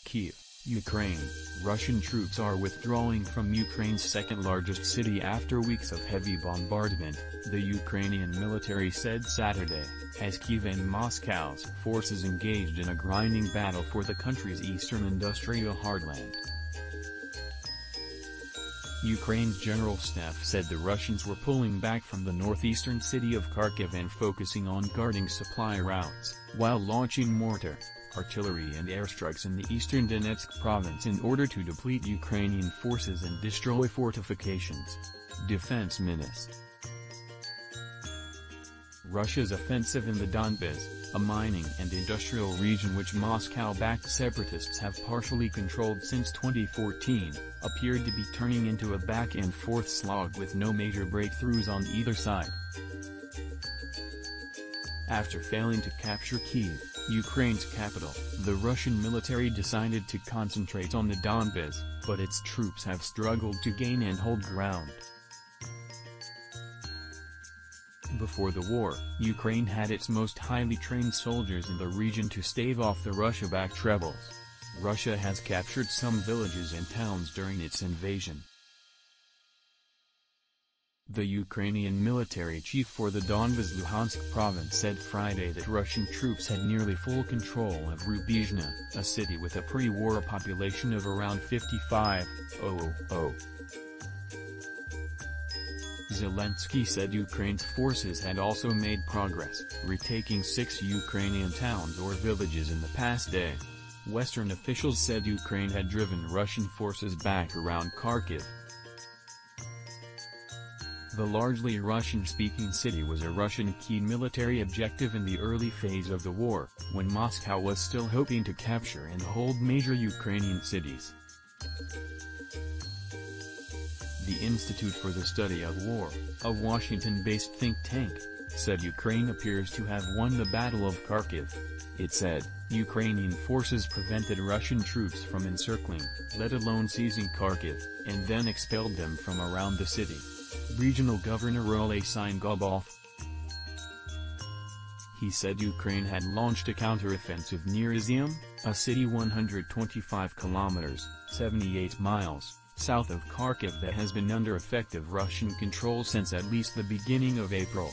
Kharkiv, Ukraine. Russian troops are withdrawing from Ukraine's second-largest city after weeks of heavy bombardment, the Ukrainian military said Saturday, as Kyiv and Moscow's forces engaged in a grinding battle for the country's eastern industrial heartland. Ukraine's general staff said the Russians were pulling back from the northeastern city of Kharkiv and focusing on guarding supply routes, while launching mortar, artillery and airstrikes in the eastern Donetsk province in order to deplete Ukrainian forces and destroy fortifications. Defense Minister. Russia's offensive in the Donbas, a mining and industrial region which Moscow-backed separatists have partially controlled since 2014, appeared to be turning into a back-and-forth slog with no major breakthroughs on either side. After failing to capture Kyiv, Ukraine's capital, the Russian military decided to concentrate on the Donbas, but its troops have struggled to gain and hold ground. Before the war, Ukraine had its most highly trained soldiers in the region to stave off the Russia-backed rebels. Russia has captured some villages and towns during its invasion. The Ukrainian military chief for the Donbas Luhansk province said Friday that Russian troops had nearly full control of Rubizhne, a city with a pre-war population of around 55,000. Zelensky said Ukraine's forces had also made progress, retaking 6 Ukrainian towns or villages in the past day. Western officials said Ukraine had driven Russian forces back around Kharkiv. The largely Russian-speaking city was a Russian key military objective in the early phase of the war, when Moscow was still hoping to capture and hold major Ukrainian cities. The Institute for the Study of War, a Washington-based think tank, said Ukraine appears to have won the Battle of Kharkiv. It said, Ukrainian forces prevented Russian troops from encircling, let alone seizing Kharkiv, and then expelled them from around the city. Regional Governor Oleksiy Gobov. He said Ukraine had launched a counteroffensive near Izium, a city 125 kilometers, 78 miles, south of Kharkiv that has been under effective Russian control since at least the beginning of April.